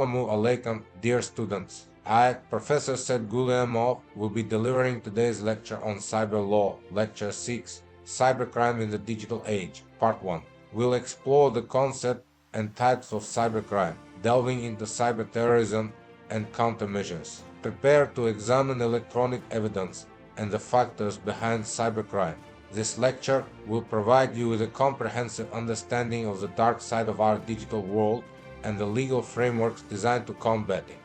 Assalamu alaikum, dear students. I, Professor Said Guliamov, will be delivering today's lecture on Cyber Law, Lecture 6, Cybercrime in the Digital Age, Part 1. We'll explore the concept and types of cybercrime, delving into cyberterrorism and countermeasures. Prepare to examine electronic evidence and the factors behind cybercrime. This lecture will provide you with a comprehensive understanding of the dark side of our digital world and the legal frameworks designed to combat it.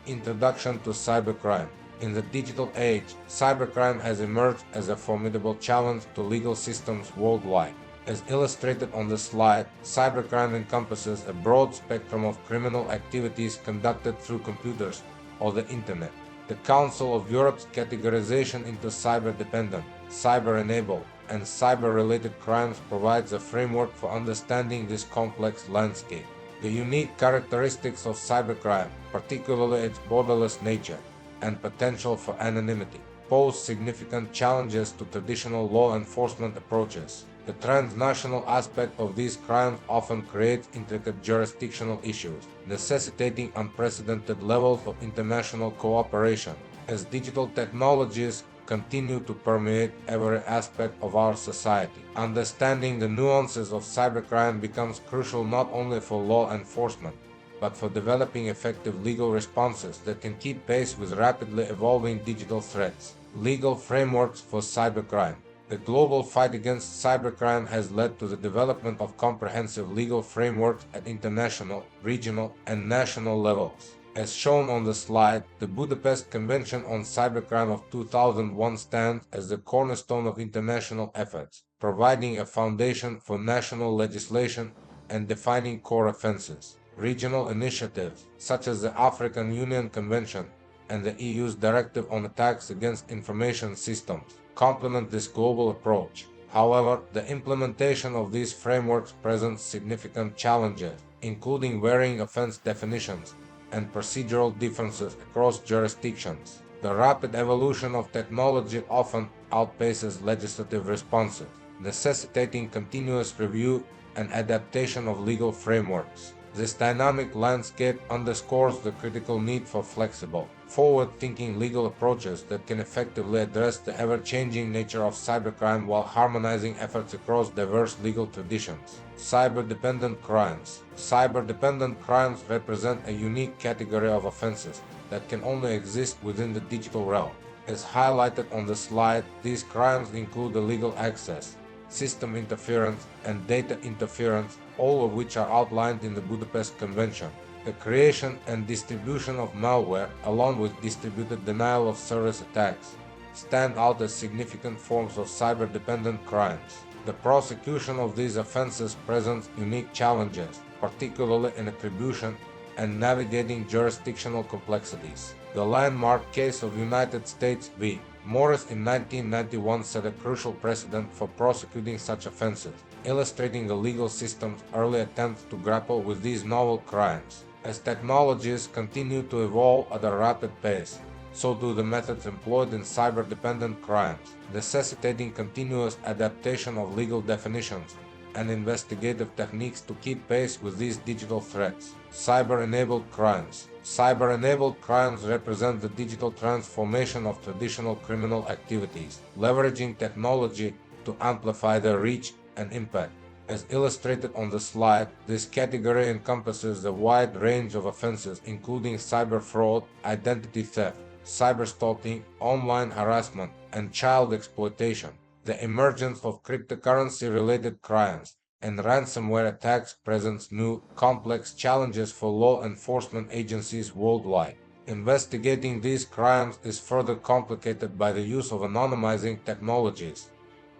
Introduction to cybercrime. In the digital age, cybercrime has emerged as a formidable challenge to legal systems worldwide. As illustrated on the slide, cybercrime encompasses a broad spectrum of criminal activities conducted through computers or the Internet. The Council of Europe's categorization into cyber-dependent, cyber-enabled, and cyber-related crimes provides a framework for understanding this complex landscape. The unique characteristics of cybercrime, particularly its borderless nature and potential for anonymity, pose significant challenges to traditional law enforcement approaches. The transnational aspect of these crimes often creates intricate jurisdictional issues, necessitating unprecedented levels of international cooperation. As digital technologies continue to permeate every aspect of our society, understanding the nuances of cybercrime becomes crucial not only for law enforcement, but for developing effective legal responses that can keep pace with rapidly evolving digital threats. Legal frameworks for cybercrime. The global fight against cybercrime has led to the development of comprehensive legal frameworks at international, regional, and national levels. As shown on the slide, the Budapest Convention on Cybercrime of 2001 stands as the cornerstone of international efforts, providing a foundation for national legislation and defining core offenses. Regional initiatives, such as the African Union Convention and the EU's Directive on Attacks Against Information Systems, complement this global approach. However, the implementation of these frameworks presents significant challenges, including varying offense definitions and procedural differences across jurisdictions. The rapid evolution of technology often outpaces legislative responses, necessitating continuous review and adaptation of legal frameworks. This dynamic landscape underscores the critical need for flexible, forward-thinking legal approaches that can effectively address the ever-changing nature of cybercrime while harmonizing efforts across diverse legal traditions. Cyber-dependent crimes. Cyber-dependent crimes represent a unique category of offenses that can only exist within the digital realm. As highlighted on the slide, these crimes include illegal access, system interference, and data interference, all of which are outlined in the Budapest Convention. The creation and distribution of malware, along with distributed denial of service attacks, stand out as significant forms of cyber-dependent crimes. The prosecution of these offenses presents unique challenges, particularly in attribution and navigating jurisdictional complexities. The landmark case of United States v. Morris in 1991 set a crucial precedent for prosecuting such offenses, illustrating the legal system's early attempts to grapple with these novel crimes. As technologies continue to evolve at a rapid pace, so do the methods employed in cyber-dependent crimes, necessitating continuous adaptation of legal definitions and investigative techniques to keep pace with these digital threats. Cyber-enabled crimes. Cyber-enabled crimes represent the digital transformation of traditional criminal activities, leveraging technology to amplify their reach and impact. As illustrated on the slide, this category encompasses a wide range of offenses including cyber fraud, identity theft, cyberstalking, online harassment, and child exploitation. The emergence of cryptocurrency-related crimes and ransomware attacks presents new, complex challenges for law enforcement agencies worldwide. Investigating these crimes is further complicated by the use of anonymizing technologies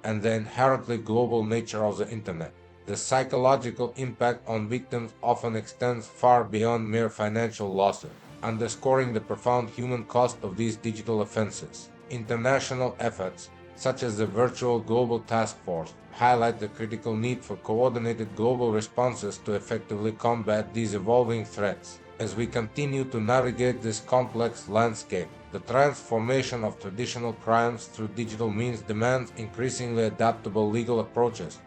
and the inherently global nature of the Internet. The psychological impact on victims often extends far beyond mere financial losses, underscoring the profound human cost of these digital offenses. International efforts, such as the Virtual Global Task Force, highlight the critical need for coordinated global responses to effectively combat these evolving threats. As we continue to navigate this complex landscape, the transformation of traditional crimes through digital means demands increasingly adaptable legal approaches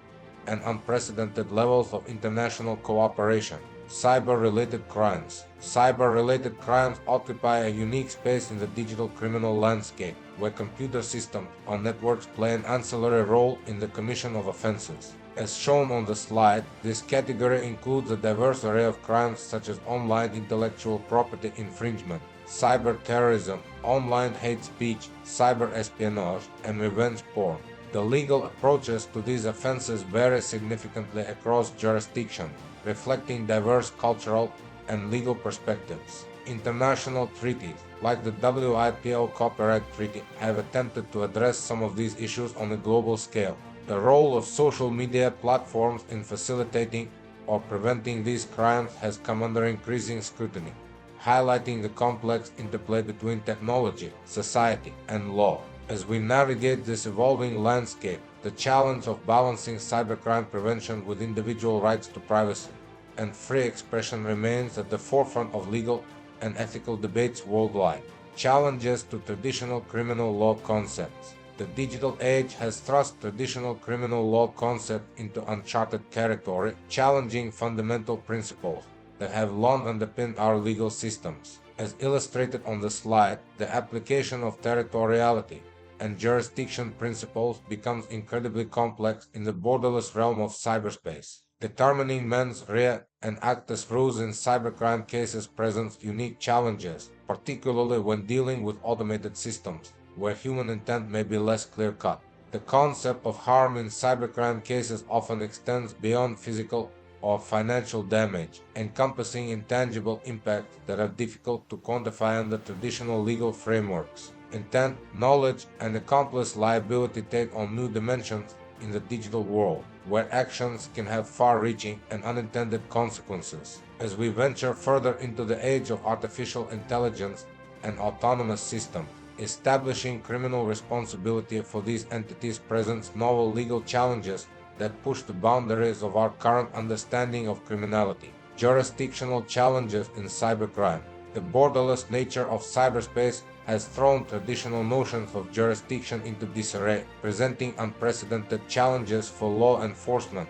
and unprecedented levels of international cooperation. Cyber-related crimes. Cyber-related crimes occupy a unique space in the digital criminal landscape, where computer systems or networks play an ancillary role in the commission of offenses. As shown on the slide, this category includes a diverse array of crimes such as online intellectual property infringement, cyber terrorism, online hate speech, cyber espionage, and revenge porn. The legal approaches to these offenses vary significantly across jurisdictions, reflecting diverse cultural and legal perspectives. International treaties, like the WIPO Copyright Treaty, have attempted to address some of these issues on a global scale. The role of social media platforms in facilitating or preventing these crimes has come under increasing scrutiny, highlighting the complex interplay between technology, society, and law. As we navigate this evolving landscape, the challenge of balancing cybercrime prevention with individual rights to privacy and free expression remains at the forefront of legal and ethical debates worldwide. Challenges to traditional criminal law concepts. The digital age has thrust traditional criminal law concepts into uncharted territory, challenging fundamental principles that have long underpinned our legal systems. As illustrated on the slide, the application of territoriality and jurisdiction principles becomes incredibly complex in the borderless realm of cyberspace. Determining mens rea and actus reus in cybercrime cases presents unique challenges, particularly when dealing with automated systems, where human intent may be less clear-cut. The concept of harm in cybercrime cases often extends beyond physical or financial damage, encompassing intangible impacts that are difficult to quantify under traditional legal frameworks. Intent, knowledge, and accomplice liability take on new dimensions in the digital world, where actions can have far-reaching and unintended consequences. As we venture further into the age of artificial intelligence and autonomous systems, establishing criminal responsibility for these entities presents novel legal challenges that push the boundaries of our current understanding of criminality. Jurisdictional challenges in cybercrime. The borderless nature of cyberspace has thrown traditional notions of jurisdiction into disarray, presenting unprecedented challenges for law enforcement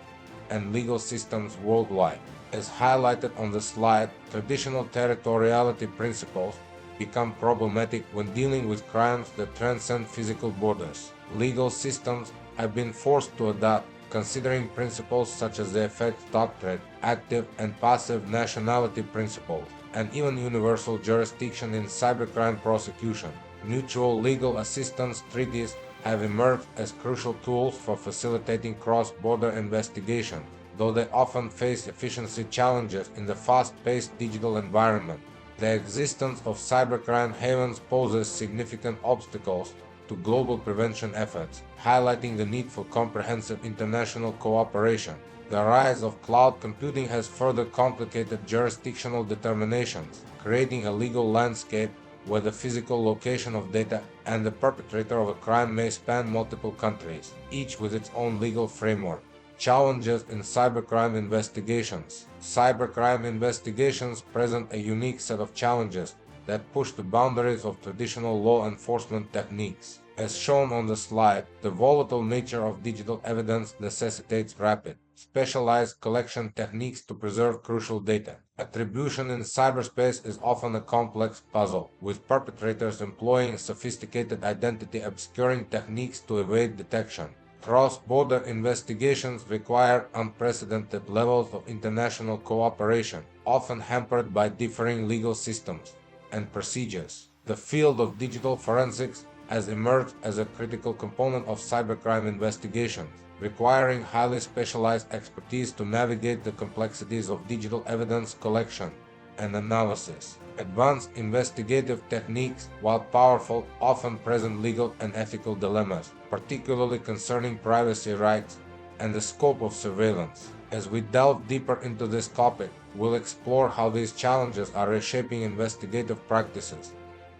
and legal systems worldwide. As highlighted on the slide, traditional territoriality principles become problematic when dealing with crimes that transcend physical borders. Legal systems have been forced to adapt, considering principles such as the effects doctrine, active and passive nationality principles, and even universal jurisdiction in cybercrime prosecution. Mutual legal assistance treaties have emerged as crucial tools for facilitating cross-border investigation, though they often face efficiency challenges in the fast-paced digital environment. The existence of cybercrime havens poses significant obstacles to global prevention efforts, highlighting the need for comprehensive international cooperation. The rise of cloud computing has further complicated jurisdictional determinations, creating a legal landscape where the physical location of data and the perpetrator of a crime may span multiple countries, each with its own legal framework. Challenges in cybercrime investigations. Cybercrime investigations present a unique set of challenges that push the boundaries of traditional law enforcement techniques. As shown on the slide, the volatile nature of digital evidence necessitates rapid, specialized collection techniques to preserve crucial data. Attribution in cyberspace is often a complex puzzle, with perpetrators employing sophisticated identity obscuring techniques to evade detection. Cross-border investigations require unprecedented levels of international cooperation, often hampered by differing legal systems and procedures. The field of digital forensics has emerged as a critical component of cybercrime investigations, requiring highly specialized expertise to navigate the complexities of digital evidence collection and analysis. Advanced investigative techniques, while powerful, often present legal and ethical dilemmas, particularly concerning privacy rights and the scope of surveillance. As we delve deeper into this topic, we'll explore how these challenges are reshaping investigative practices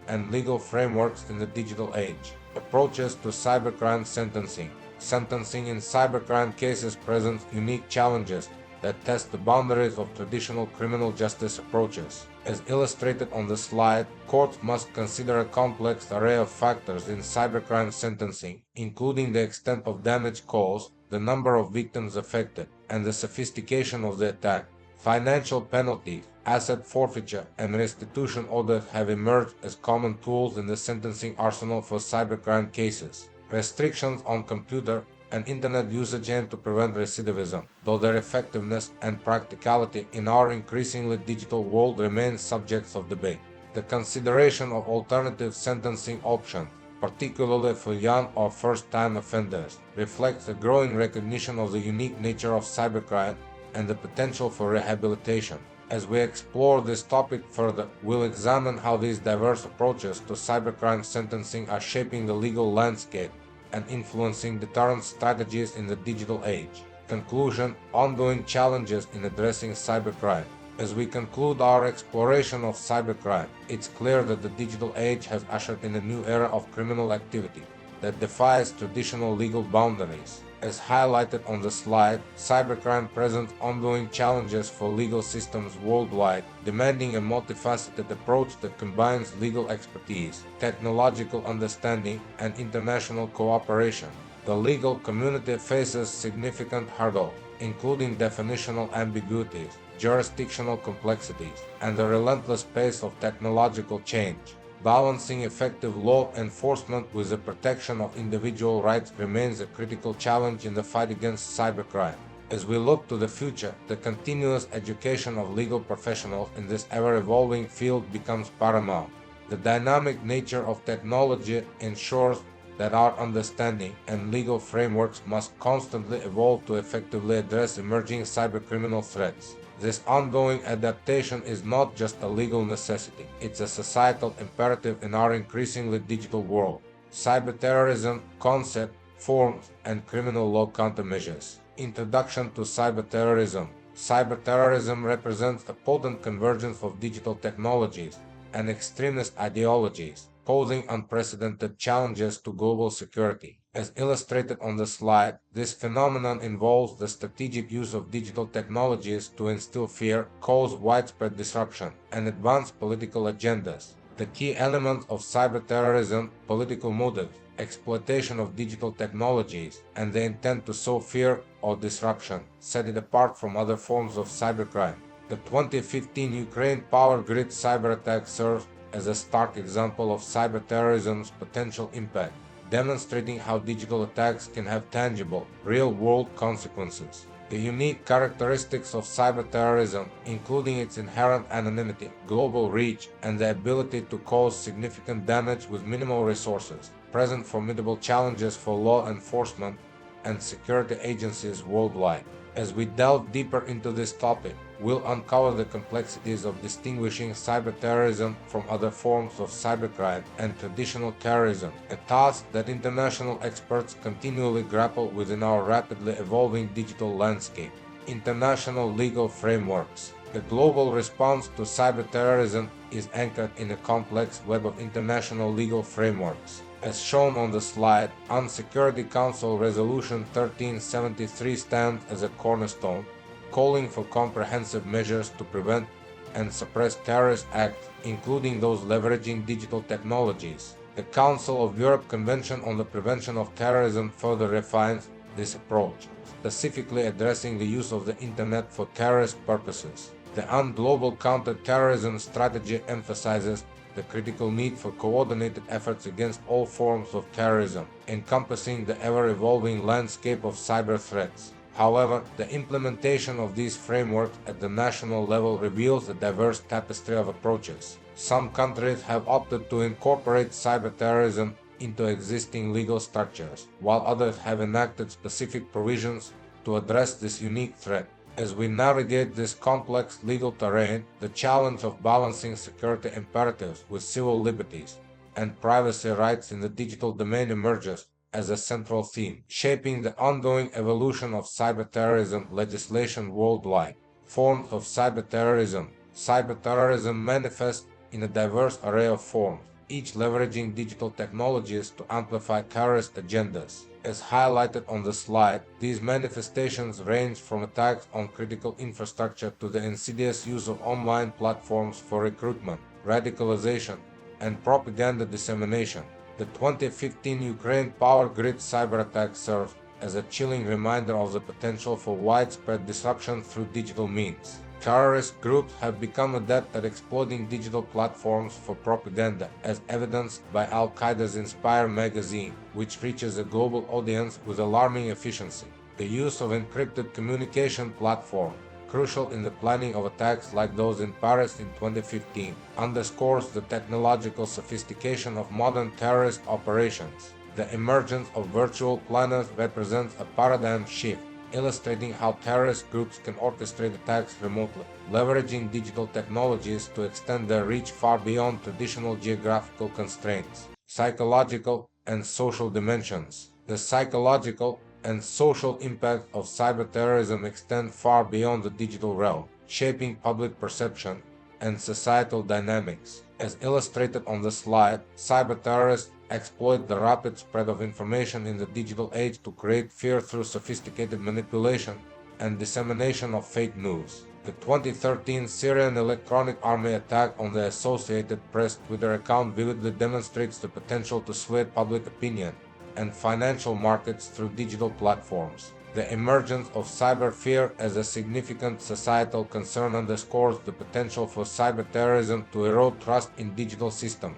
and legal frameworks in the digital age. Approaches to cybercrime sentencing. Sentencing in cybercrime cases presents unique challenges that test the boundaries of traditional criminal justice approaches. As illustrated on the slide, courts must consider a complex array of factors in cybercrime sentencing, including the extent of damage caused, the number of victims affected, and the sophistication of the attack. Financial penalties, asset forfeiture, and restitution orders have emerged as common tools in the sentencing arsenal for cybercrime cases. Restrictions on computer and internet usage aim to prevent recidivism, though their effectiveness and practicality in our increasingly digital world remain subjects of debate. The consideration of alternative sentencing options, particularly for young or first-time offenders, reflects a growing recognition of the unique nature of cybercrime and the potential for rehabilitation. As we explore this topic further, we'll examine how these diverse approaches to cybercrime sentencing are shaping the legal landscape and influencing deterrence strategies in the digital age. Conclusion: ongoing challenges in addressing cybercrime. As we conclude our exploration of cybercrime, it's clear that the digital age has ushered in a new era of criminal activity that defies traditional legal boundaries. As highlighted on the slide, cybercrime presents ongoing challenges for legal systems worldwide, demanding a multifaceted approach that combines legal expertise, technological understanding, and international cooperation. The legal community faces significant hurdles, including definitional ambiguities, jurisdictional complexities, and the relentless pace of technological change. Balancing effective law enforcement with the protection of individual rights remains a critical challenge in the fight against cybercrime. As we look to the future, the continuous education of legal professionals in this ever-evolving field becomes paramount. The dynamic nature of technology ensures that our understanding and legal frameworks must constantly evolve to effectively address emerging cybercriminal threats. This ongoing adaptation is not just a legal necessity, it's a societal imperative in our increasingly digital world. Cyberterrorism, concept, forms, and criminal law countermeasures. Introduction to cyberterrorism. Cyberterrorism represents a potent convergence of digital technologies and extremist ideologies, posing unprecedented challenges to global security. As illustrated on the slide, this phenomenon involves the strategic use of digital technologies to instill fear, cause widespread disruption, and advance political agendas. The key elements of cyberterrorism: political motives, exploitation of digital technologies, and the intent to sow fear or disruption, set it apart from other forms of cybercrime. The 2015 Ukraine power grid cyber attack serves as a stark example of cyberterrorism's potential impact, demonstrating how digital attacks can have tangible, real-world consequences. The unique characteristics of cyberterrorism, including its inherent anonymity, global reach, and the ability to cause significant damage with minimal resources, present formidable challenges for law enforcement and security agencies worldwide. As we delve deeper into this topic, we'll uncover the complexities of distinguishing cyberterrorism from other forms of cybercrime and traditional terrorism, a task that international experts continually grapple with in our rapidly evolving digital landscape. International legal frameworks. The global response to cyberterrorism is anchored in a complex web of international legal frameworks. As shown on the slide, UN Security Council Resolution 1373 stands as a cornerstone, calling for comprehensive measures to prevent and suppress terrorist acts, including those leveraging digital technologies. The Council of Europe Convention on the Prevention of Terrorism further refines this approach, specifically addressing the use of the Internet for terrorist purposes. The UN Global Counter-Terrorism Strategy emphasizes the critical need for coordinated efforts against all forms of terrorism, encompassing the ever-evolving landscape of cyber threats. However, the implementation of these frameworks at the national level reveals a diverse tapestry of approaches. Some countries have opted to incorporate cyberterrorism into existing legal structures, while others have enacted specific provisions to address this unique threat. As we navigate this complex legal terrain, the challenge of balancing security imperatives with civil liberties and privacy rights in the digital domain emerges as a central theme, shaping the ongoing evolution of cyberterrorism legislation worldwide. Forms of cyberterrorism. Cyberterrorism manifests in a diverse array of forms, each leveraging digital technologies to amplify terrorist agendas. As highlighted on the slide, these manifestations range from attacks on critical infrastructure to the insidious use of online platforms for recruitment, radicalization, and propaganda dissemination. The 2015 Ukraine power grid cyber attack serves as a chilling reminder of the potential for widespread disruption through digital means. Terrorist groups have become adept at exploiting digital platforms for propaganda, as evidenced by Al-Qaeda's Inspire magazine, which reaches a global audience with alarming efficiency. The use of encrypted communication platform, crucial in the planning of attacks like those in Paris in 2015, underscores the technological sophistication of modern terrorist operations. The emergence of virtual planners represents a paradigm shift, illustrating how terrorist groups can orchestrate attacks remotely, leveraging digital technologies to extend their reach far beyond traditional geographical constraints. Psychological and social dimensions. The psychological and social impact of cyberterrorism extend far beyond the digital realm, shaping public perception and societal dynamics. As illustrated on the slide, cyberterrorists exploit the rapid spread of information in the digital age to create fear through sophisticated manipulation and dissemination of fake news. The 2013 Syrian Electronic Army attack on the Associated Press Twitter account vividly demonstrates the potential to sway public opinion and financial markets through digital platforms. The emergence of cyber fear as a significant societal concern underscores the potential for cyberterrorism to erode trust in digital systems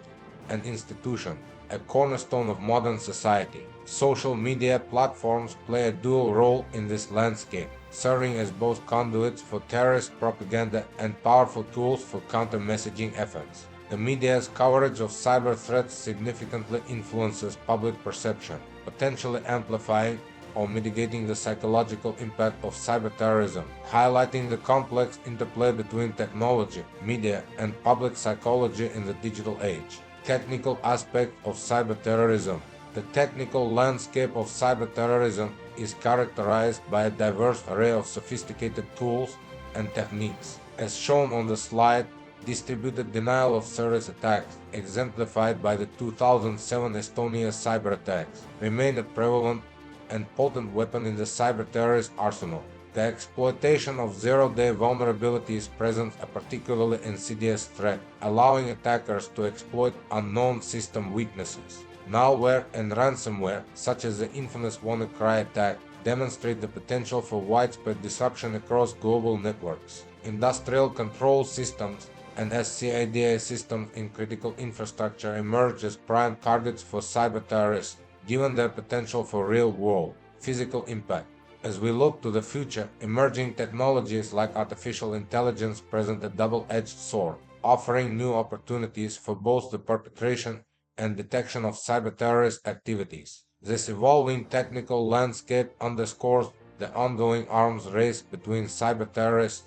and institutions, a cornerstone of modern society. Social media platforms play a dual role in this landscape, serving as both conduits for terrorist propaganda and powerful tools for counter-messaging efforts. The media's coverage of cyber threats significantly influences public perception, potentially amplifying or mitigating the psychological impact of cyberterrorism, highlighting the complex interplay between technology, media, and public psychology in the digital age. Technical aspect of cyberterrorism. The technical landscape of cyberterrorism is characterized by a diverse array of sophisticated tools and techniques. As shown on the slide, distributed denial of service attacks, exemplified by the 2007 Estonia cyber attacks, remain a prevalent and potent weapon in the cyber-terrorist arsenal. The exploitation of zero-day vulnerabilities presents a particularly insidious threat, allowing attackers to exploit unknown system weaknesses. Malware and ransomware, such as the infamous WannaCry attack, demonstrate the potential for widespread disruption across global networks. Industrial control systems and SCADA systems in critical infrastructure emerge as prime targets for cyber-terrorists, given their potential for real-world physical impact. As we look to the future, emerging technologies like artificial intelligence present a double-edged sword, offering new opportunities for both the perpetration and detection of cyber-terrorist activities. This evolving technical landscape underscores the ongoing arms race between cyber-terrorists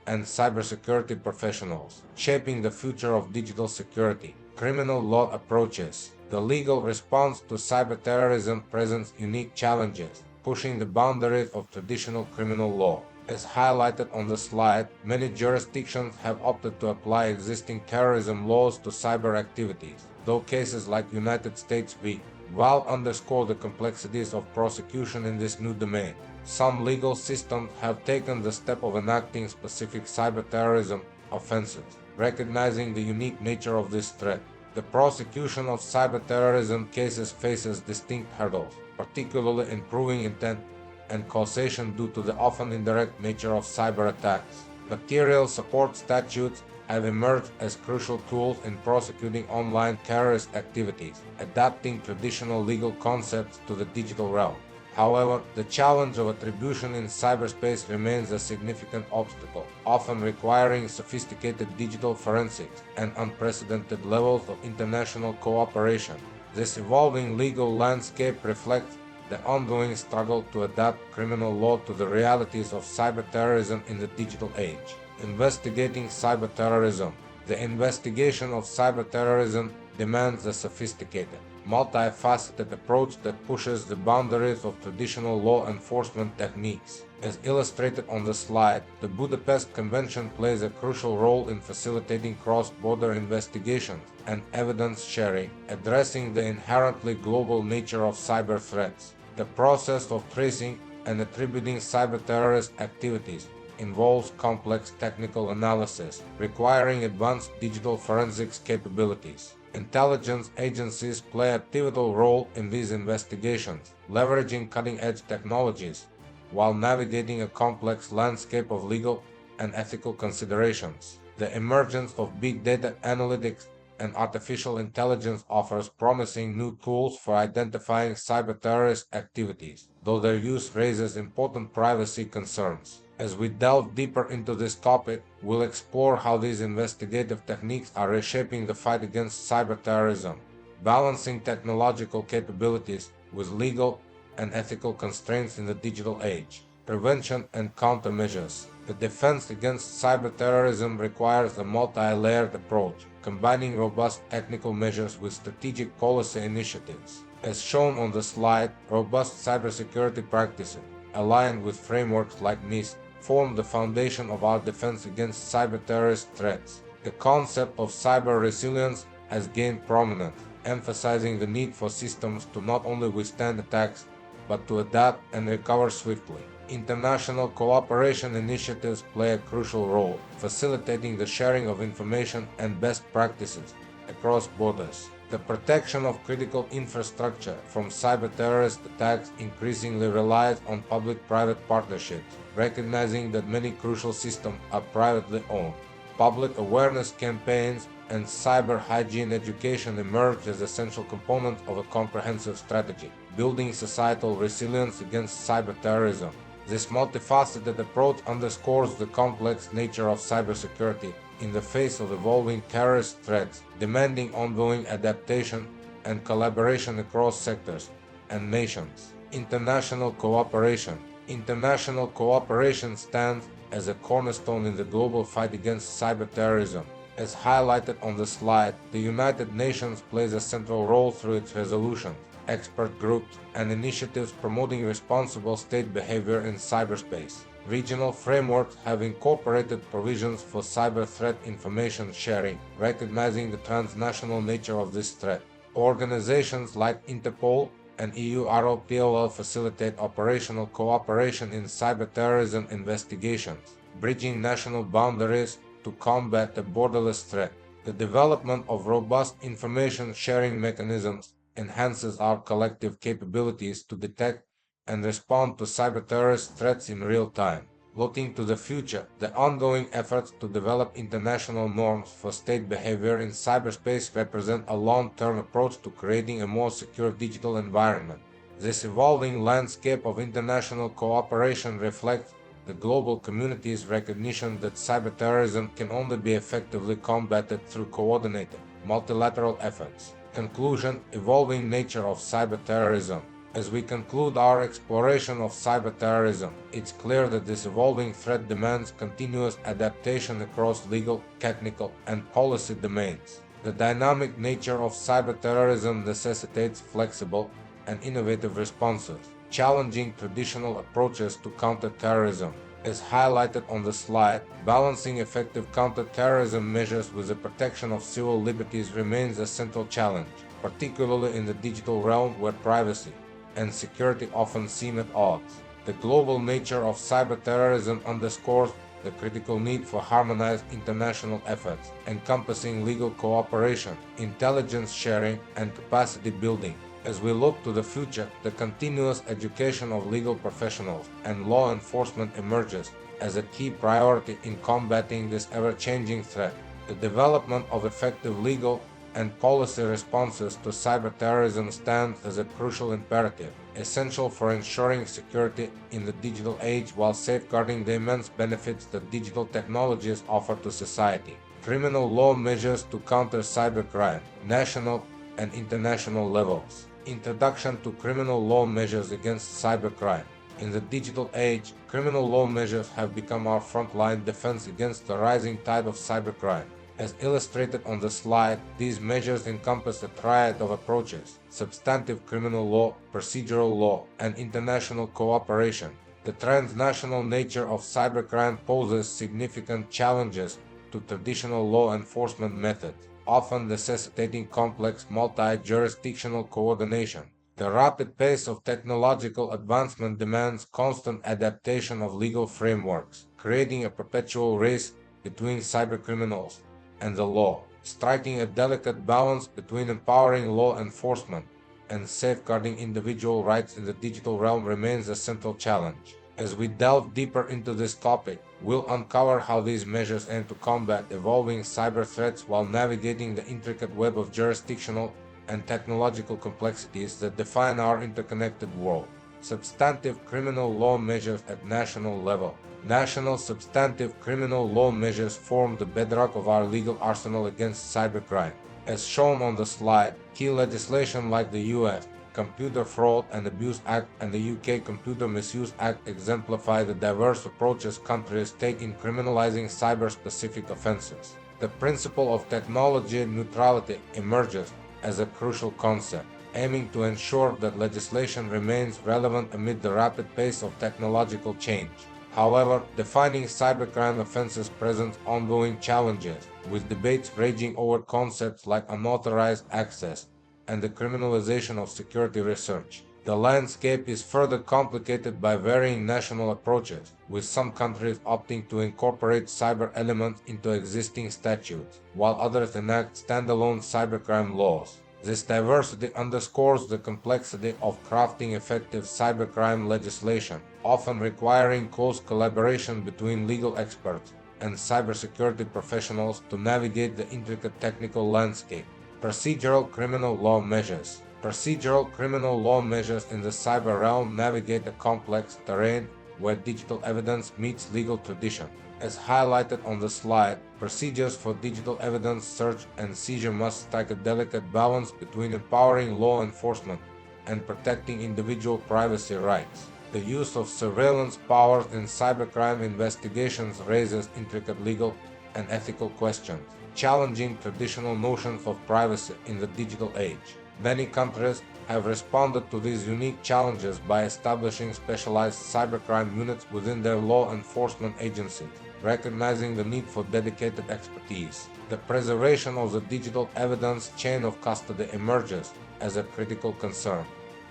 and cybersecurity professionals, shaping the future of digital security. Criminal law approaches. The legal response to cyberterrorism presents unique challenges, pushing the boundaries of traditional criminal law. As highlighted on the slide, many jurisdictions have opted to apply existing terrorism laws to cyber activities, though cases like United States v. Val underscore the complexities of prosecution in this new domain. Some legal systems have taken the step of enacting specific cyberterrorism offenses, recognizing the unique nature of this threat. The prosecution of cyberterrorism cases faces distinct hurdles, particularly in proving intent and causation due to the often indirect nature of cyber attacks. Material support statutes have emerged as crucial tools in prosecuting online terrorist activities, adapting traditional legal concepts to the digital realm. However, the challenge of attribution in cyberspace remains a significant obstacle, often requiring sophisticated digital forensics and unprecedented levels of international cooperation. This evolving legal landscape reflects the ongoing struggle to adapt criminal law to the realities of cyberterrorism in the digital age. Investigating cyberterrorism. The investigation of cyberterrorism demands a sophisticated, multifaceted approach that pushes the boundaries of traditional law enforcement techniques. As illustrated on the slide, the Budapest Convention plays a crucial role in facilitating cross-border investigations and evidence sharing, addressing the inherently global nature of cyber threats. The process of tracing and attributing cyber-terrorist activities involves complex technical analysis, requiring advanced digital forensics capabilities. Intelligence agencies play a pivotal role in these investigations, leveraging cutting-edge technologies, while navigating a complex landscape of legal and ethical considerations. The emergence of big data analytics and artificial intelligence offers promising new tools for identifying cyber-terrorist activities, though their use raises important privacy concerns. As we delve deeper into this topic, we'll explore how these investigative techniques are reshaping the fight against cyber-terrorism, balancing technological capabilities with legal and ethical constraints in the digital age. Prevention and countermeasures. The defense against cyber-terrorism requires a multi-layered approach, combining robust technical measures with strategic policy initiatives. As shown on the slide, robust cybersecurity practices, aligned with frameworks like NIST, form the foundation of our defense against cyber-terrorist threats. The concept of cyber resilience has gained prominence, emphasizing the need for systems to not only withstand attacks, but to adapt and recover swiftly. International cooperation initiatives play a crucial role, facilitating the sharing of information and best practices across borders. The protection of critical infrastructure from cyber-terrorist attacks increasingly relies on public-private partnerships, recognizing that many crucial systems are privately owned. Public awareness campaigns and cyber hygiene education emerge as essential components of a comprehensive strategy, building societal resilience against cyber-terrorism. This multifaceted approach underscores the complex nature of cybersecurity in the face of evolving terrorist threats, demanding ongoing adaptation and collaboration across sectors and nations. International cooperation. International cooperation stands as a cornerstone in the global fight against cyber-terrorism. As highlighted on the slide, the United Nations plays a central role through its resolutions, expert groups, and initiatives promoting responsible state behavior in cyberspace. Regional frameworks have incorporated provisions for cyber threat information sharing, recognizing the transnational nature of this threat. Organizations like Interpol and EUROPOL facilitate operational cooperation in cyber-terrorism investigations, bridging national boundaries to combat the borderless threat. The development of robust information sharing mechanisms enhances our collective capabilities to detect and respond to cyber-terrorist threats in real time. Looking to the future, the ongoing efforts to develop international norms for state behavior in cyberspace represent a long-term approach to creating a more secure digital environment. This evolving landscape of international cooperation reflects the global community's recognition that cyber-terrorism can only be effectively combated through coordinated, multilateral efforts. Conclusion: evolving nature of cyber-terrorism. As we conclude our exploration of cyber-terrorism, it's clear that this evolving threat demands continuous adaptation across legal, technical, and policy domains. The dynamic nature of cyber-terrorism necessitates flexible and innovative responses, challenging traditional approaches to counter-terrorism. As highlighted on the slide, balancing effective counter-terrorism measures with the protection of civil liberties remains a central challenge, particularly in the digital realm where privacy and security often seem at odds. The global nature of cyber-terrorism underscores the critical need for harmonized international efforts, encompassing legal cooperation, intelligence sharing, and capacity building. As we look to the future, the continuous education of legal professionals and law enforcement emerges as a key priority in combating this ever-changing threat. The development of effective legal and policy responses to cyber-terrorism stands as a crucial imperative, essential for ensuring security in the digital age while safeguarding the immense benefits that digital technologies offer to society. Criminal law measures to counter cybercrime, national and international levels. Introduction to criminal law measures against cybercrime. In the digital age, criminal law measures have become our frontline defense against the rising tide of cybercrime. As illustrated on the slide, these measures encompass a triad of approaches: substantive criminal law, procedural law, and international cooperation. The transnational nature of cybercrime poses significant challenges to traditional law enforcement methods, often necessitating complex multi-jurisdictional coordination. The rapid pace of technological advancement demands constant adaptation of legal frameworks, creating a perpetual race between cybercriminals and the law. Striking a delicate balance between empowering law enforcement and safeguarding individual rights in the digital realm remains a central challenge. As we delve deeper into this topic, we'll uncover how these measures aim to combat evolving cyber threats while navigating the intricate web of jurisdictional and technological complexities that define our interconnected world. Substantive criminal law measures at national level. National substantive criminal law measures form the bedrock of our legal arsenal against cybercrime. As shown on the slide, key legislation like the US Computer Fraud and Abuse Act and the UK Computer Misuse Act exemplify the diverse approaches countries take in criminalizing cyber-specific offenses. The principle of technology neutrality emerges as a crucial concept, aiming to ensure that legislation remains relevant amid the rapid pace of technological change. However, defining cybercrime offenses presents ongoing challenges, with debates raging over concepts like unauthorized access and the criminalization of security research. The landscape is further complicated by varying national approaches, with some countries opting to incorporate cyber elements into existing statutes, while others enact standalone cybercrime laws. This diversity underscores the complexity of crafting effective cybercrime legislation, often requiring close collaboration between legal experts and cybersecurity professionals to navigate the intricate technical landscape. Procedural criminal law measures. Procedural criminal law measures in the cyber realm navigate a complex terrain where digital evidence meets legal tradition. As highlighted on the slide, procedures for digital evidence search and seizure must strike a delicate balance between empowering law enforcement and protecting individual privacy rights. The use of surveillance powers in cybercrime investigations raises intricate legal and ethical questions, challenging traditional notions of privacy in the digital age. Many countries have responded to these unique challenges by establishing specialized cybercrime units within their law enforcement agencies, recognizing the need for dedicated expertise. The preservation of the digital evidence chain of custody emerges as a critical concern,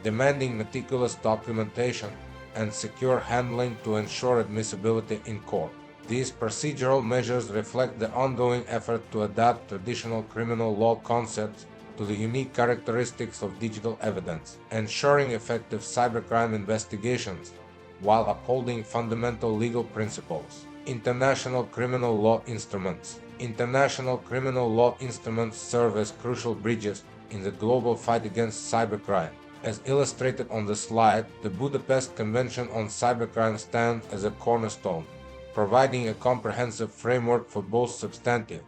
demanding meticulous documentation and secure handling to ensure admissibility in court. These procedural measures reflect the ongoing effort to adapt traditional criminal law concepts to the unique characteristics of digital evidence, ensuring effective cybercrime investigations while upholding fundamental legal principles. International criminal law instruments. International criminal law instruments serve as crucial bridges in the global fight against cybercrime. As illustrated on the slide, the Budapest Convention on Cybercrime stands as a cornerstone, providing a comprehensive framework for both substantive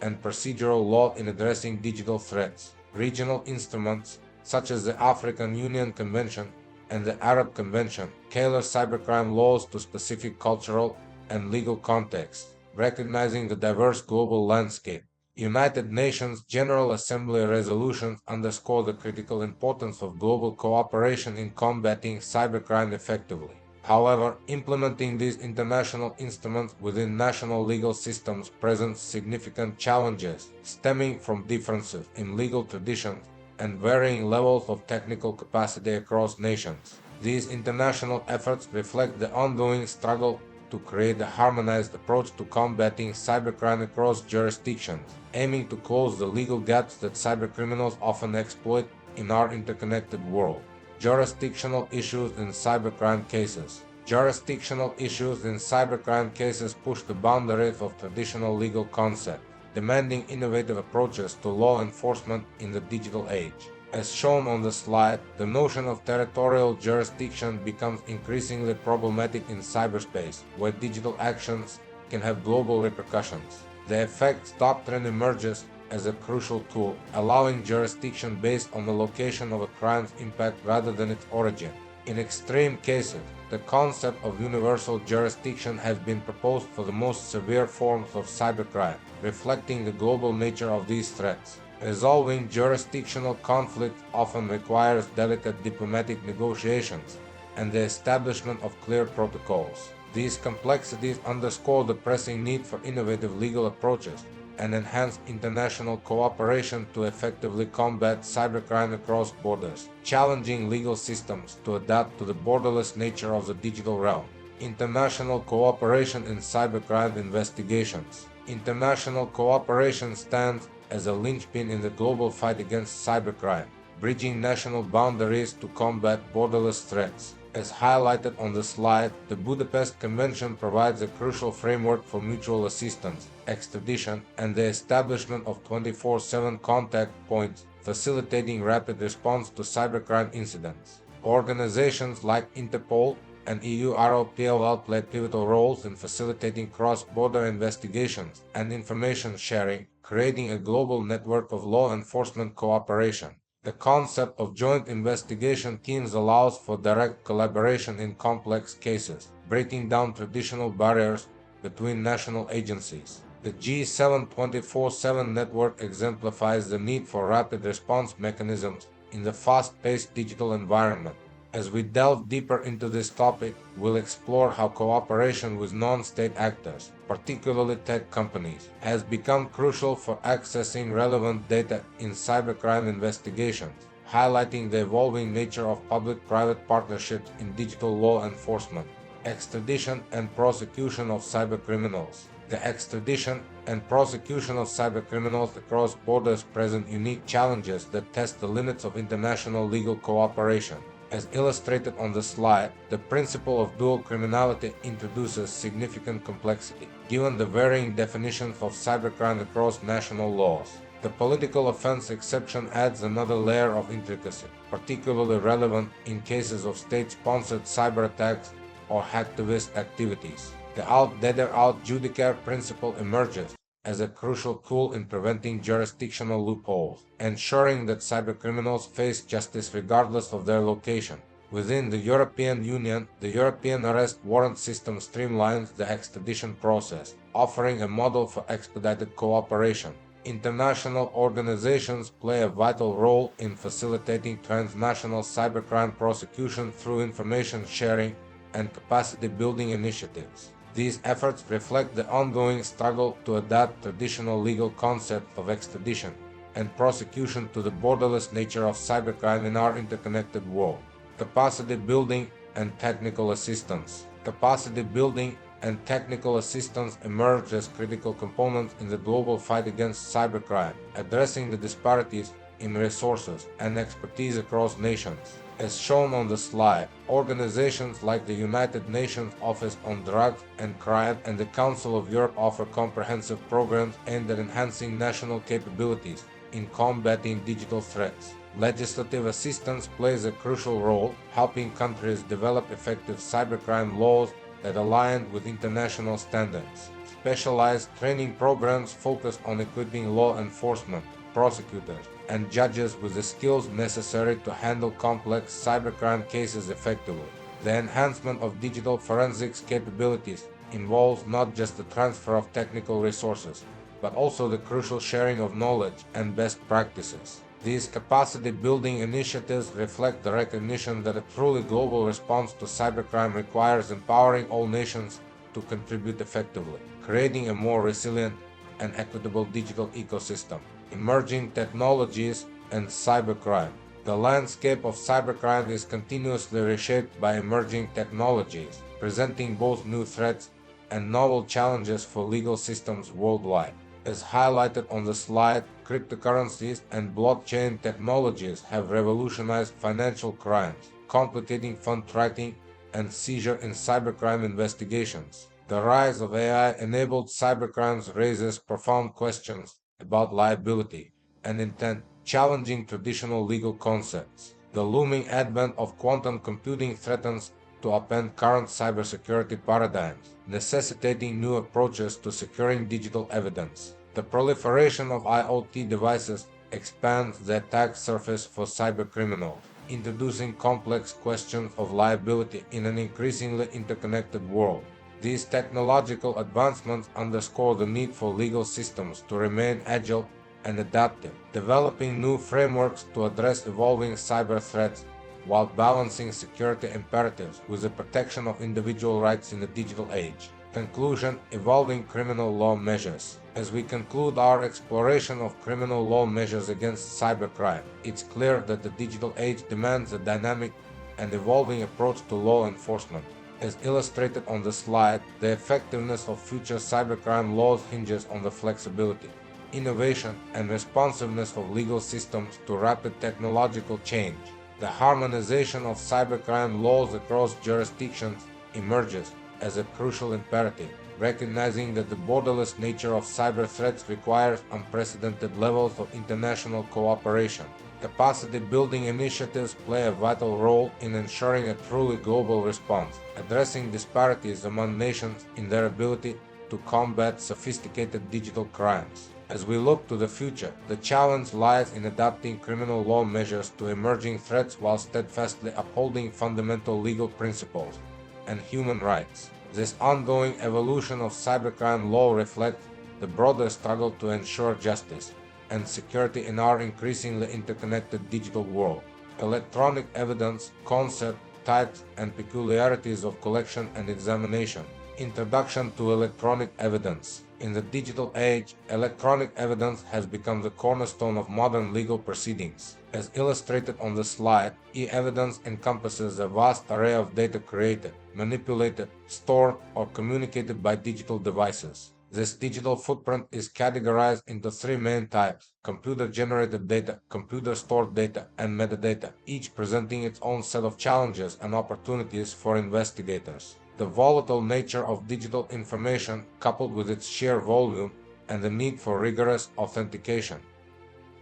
and procedural law in addressing digital threats. Regional instruments, such as the African Union Convention and the Arab Convention, tailor cybercrime laws to specific cultural and legal contexts, recognizing the diverse global landscape. United Nations General Assembly resolutions underscore the critical importance of global cooperation in combating cybercrime effectively. However, implementing these international instruments within national legal systems presents significant challenges stemming from differences in legal traditions and varying levels of technical capacity across nations. These international efforts reflect the ongoing struggle to create a harmonized approach to combating cybercrime across jurisdictions, aiming to close the legal gaps that cybercriminals often exploit in our interconnected world. Jurisdictional issues in cybercrime cases. Jurisdictional issues in cybercrime cases push the boundaries of traditional legal concepts, demanding innovative approaches to law enforcement in the digital age. As shown on the slide, the notion of territorial jurisdiction becomes increasingly problematic in cyberspace, where digital actions can have global repercussions. The effects doctrine emerges as a crucial tool, allowing jurisdiction based on the location of a crime's impact rather than its origin. In extreme cases, the concept of universal jurisdiction has been proposed for the most severe forms of cybercrime, reflecting the global nature of these threats. Resolving jurisdictional conflicts often requires delicate diplomatic negotiations and the establishment of clear protocols. These complexities underscore the pressing need for innovative legal approaches and enhanced international cooperation to effectively combat cybercrime across borders, challenging legal systems to adapt to the borderless nature of the digital realm. International cooperation in cybercrime investigations. International cooperation stands as a linchpin in the global fight against cybercrime, bridging national boundaries to combat borderless threats. As highlighted on the slide, the Budapest Convention provides a crucial framework for mutual assistance, extradition, and the establishment of 24/7 contact points, facilitating rapid response to cybercrime incidents. Organizations like Interpol and EUROPOL play pivotal roles in facilitating cross-border investigations and information sharing, creating a global network of law enforcement cooperation. The concept of joint investigation teams allows for direct collaboration in complex cases, breaking down traditional barriers between national agencies. The G7 24/7 network exemplifies the need for rapid response mechanisms in the fast-paced digital environment. As we delve deeper into this topic, we'll explore how cooperation with non-state actors, particularly tech companies, has become crucial for accessing relevant data in cybercrime investigations, highlighting the evolving nature of public-private partnerships in digital law enforcement. Extradition and prosecution of cybercriminals. The extradition and prosecution of cybercriminals across borders present unique challenges that test the limits of international legal cooperation. As illustrated on the slide, the principle of dual criminality introduces significant complexity, given the varying definitions of cybercrime across national laws. The political offense exception adds another layer of intricacy, particularly relevant in cases of state-sponsored cyber attacks or hacktivist activities. The aut dedere aut judicare principle emerges as a crucial tool in preventing jurisdictional loopholes, ensuring that cybercriminals face justice regardless of their location. Within the European Union, the European arrest warrant system streamlines the extradition process, offering a model for expedited cooperation. International organizations play a vital role in facilitating transnational cybercrime prosecution through information sharing and capacity building initiatives. These efforts reflect the ongoing struggle to adapt traditional legal concepts of extradition and prosecution to the borderless nature of cybercrime in our interconnected world. Capacity building and technical assistance. Capacity building and technical assistance emerge as critical components in the global fight against cybercrime, addressing the disparities in resources and expertise across nations. As shown on the slide, organizations like the United Nations Office on Drugs and Crime and the Council of Europe offer comprehensive programs aimed at enhancing national capabilities in combating digital threats. Legislative assistance plays a crucial role, helping countries develop effective cybercrime laws that align with international standards. Specialized training programs focus on equipping law enforcement, prosecutors, and judges with the skills necessary to handle complex cybercrime cases effectively. The enhancement of digital forensics capabilities involves not just the transfer of technical resources, but also the crucial sharing of knowledge and best practices. These capacity-building initiatives reflect the recognition that a truly global response to cybercrime requires empowering all nations to contribute effectively, creating a more resilient and equitable digital ecosystem. Emerging technologies and cybercrime. The landscape of cybercrime is continuously reshaped by emerging technologies, presenting both new threats and novel challenges for legal systems worldwide. As highlighted on the slide, cryptocurrencies and blockchain technologies have revolutionized financial crimes, complicating fund tracking and seizure in cybercrime investigations. The rise of AI-enabled cybercrimes raises profound questions about liability and intent, challenging traditional legal concepts. The looming advent of quantum computing threatens to upend current cybersecurity paradigms, necessitating new approaches to securing digital evidence. The proliferation of IoT devices expands the attack surface for cybercriminals, introducing complex questions of liability in an increasingly interconnected world. These technological advancements underscore the need for legal systems to remain agile and adaptive, developing new frameworks to address evolving cyber threats while balancing security imperatives with the protection of individual rights in the digital age. Conclusion: evolving criminal law measures. As we conclude our exploration of criminal law measures against cybercrime, it's clear that the digital age demands a dynamic and evolving approach to law enforcement. As illustrated on the slide, the effectiveness of future cybercrime laws hinges on the flexibility, innovation, and responsiveness of legal systems to rapid technological change. The harmonization of cybercrime laws across jurisdictions emerges as a crucial imperative, recognizing that the borderless nature of cyber threats requires unprecedented levels of international cooperation. Capacity building initiatives play a vital role in ensuring a truly global response, addressing disparities among nations in their ability to combat sophisticated digital crimes. As we look to the future, the challenge lies in adapting criminal law measures to emerging threats while steadfastly upholding fundamental legal principles and human rights. This ongoing evolution of cybercrime law reflects the broader struggle to ensure justice and security in our increasingly interconnected digital world. Electronic evidence, concept, types, and peculiarities of collection and examination. Introduction to electronic evidence. In the digital age, electronic evidence has become the cornerstone of modern legal proceedings. As illustrated on the slide, e-evidence encompasses a vast array of data created, manipulated, stored, or communicated by digital devices. This digital footprint is categorized into three main types: computer-generated data, computer-stored data, and metadata, each presenting its own set of challenges and opportunities for investigators. The volatile nature of digital information, coupled with its sheer volume and the need for rigorous authentication,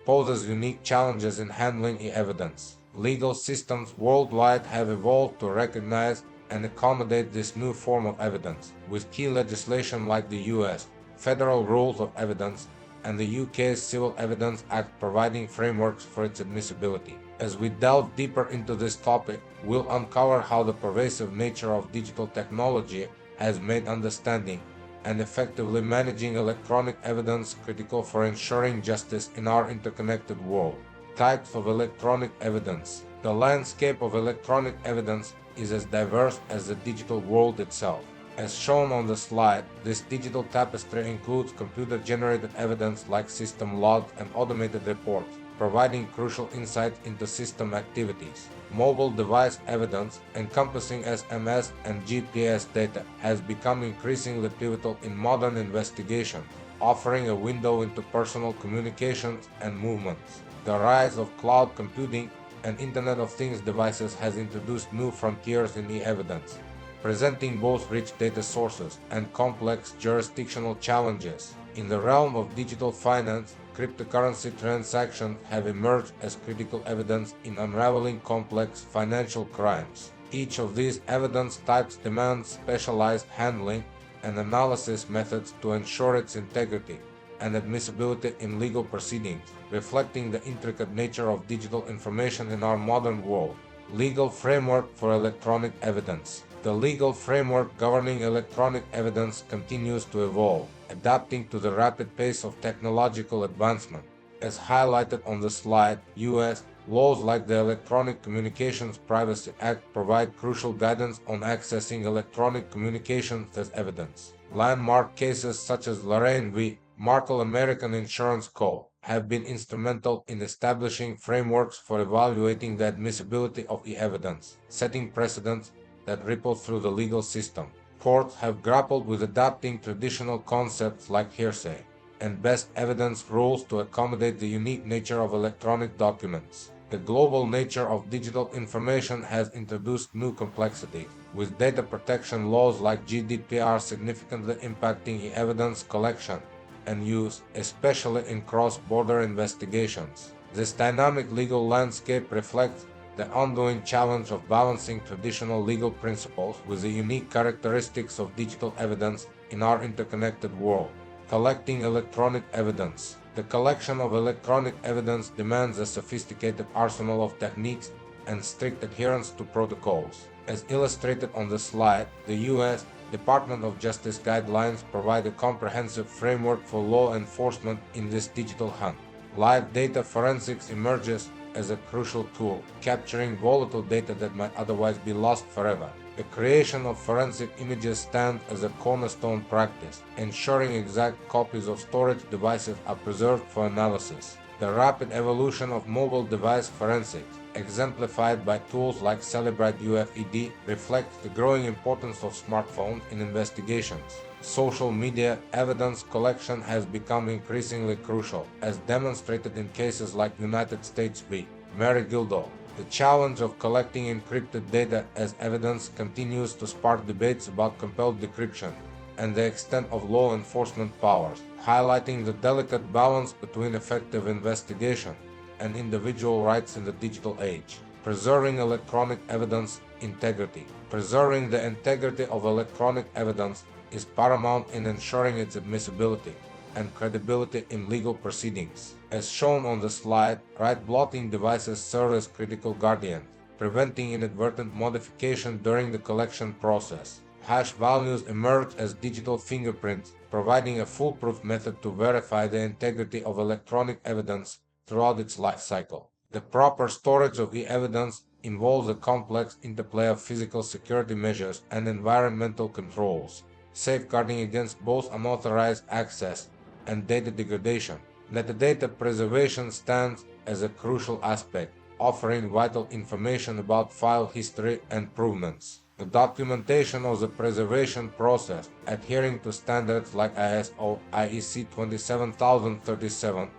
poses unique challenges in handling e-evidence. Legal systems worldwide have evolved to recognize and accommodate this new form of evidence, with key legislation like the US Federal Rules of Evidence and the UK's Civil Evidence Act providing frameworks for its admissibility. As we delve deeper into this topic, we'll uncover how the pervasive nature of digital technology has made understanding and effectively managing electronic evidence critical for ensuring justice in our interconnected world. Types of electronic evidence. The landscape of electronic evidence is as diverse as the digital world itself. As shown on the slide, this digital tapestry includes computer-generated evidence like system logs and automated reports, providing crucial insight into system activities. Mobile device evidence, encompassing SMS and GPS data, has become increasingly pivotal in modern investigation, offering a window into personal communications and movements. The rise of cloud computing and Internet of Things devices has introduced new frontiers in e-evidence, presenting both rich data sources and complex jurisdictional challenges. In the realm of digital finance, cryptocurrency transactions have emerged as critical evidence in unraveling complex financial crimes. Each of these evidence types demands specialized handling and analysis methods to ensure its integrity and admissibility in legal proceedings, reflecting the intricate nature of digital information in our modern world. Legal framework for electronic evidence. The legal framework governing electronic evidence continues to evolve, adapting to the rapid pace of technological advancement. As highlighted on the slide, U.S. laws like the Electronic Communications Privacy Act provide crucial guidance on accessing electronic communications as evidence. Landmark cases such as Lorraine v. Markel American Insurance Co. have been instrumental in establishing frameworks for evaluating the admissibility of e-evidence, setting precedents that ripple through the legal system. Courts have grappled with adapting traditional concepts like hearsay and best evidence rules to accommodate the unique nature of electronic documents. The global nature of digital information has introduced new complexities, with data protection laws like GDPR significantly impacting e-evidence collection and use, especially in cross-border investigations. This dynamic legal landscape reflects the ongoing challenge of balancing traditional legal principles with the unique characteristics of digital evidence in our interconnected world. Collecting electronic evidence. The collection of electronic evidence demands a sophisticated arsenal of techniques and strict adherence to protocols. As illustrated on the slide, the U.S. Department of Justice guidelines provide a comprehensive framework for law enforcement in this digital hunt. Live data forensics emerges as a crucial tool, capturing volatile data that might otherwise be lost forever. The creation of forensic images stands as a cornerstone practice, ensuring exact copies of storage devices are preserved for analysis. The rapid evolution of mobile device forensics, exemplified by tools like Cellebrite UFED, reflects the growing importance of smartphones in investigations. Social media evidence collection has become increasingly crucial, as demonstrated in cases like United States v. Mary Gildo. The challenge of collecting encrypted data as evidence continues to spark debates about compelled decryption and the extent of law enforcement powers, highlighting the delicate balance between effective investigation and individual rights in the digital age. Preserving electronic evidence integrity. Preserving the integrity of electronic evidence is paramount in ensuring its admissibility and credibility in legal proceedings. As shown on the slide, write blotting devices serve as critical guardians, preventing inadvertent modification during the collection process. Hash values emerge as digital fingerprints, providing a foolproof method to verify the integrity of electronic evidence throughout its life cycle. The proper storage of e-evidence involves a complex interplay of physical security measures and environmental controls, safeguarding against both unauthorized access and data degradation. Metadata preservation stands as a crucial aspect, offering vital information about file history and provenance. The documentation of the preservation process, adhering to standards like ISO IEC 27037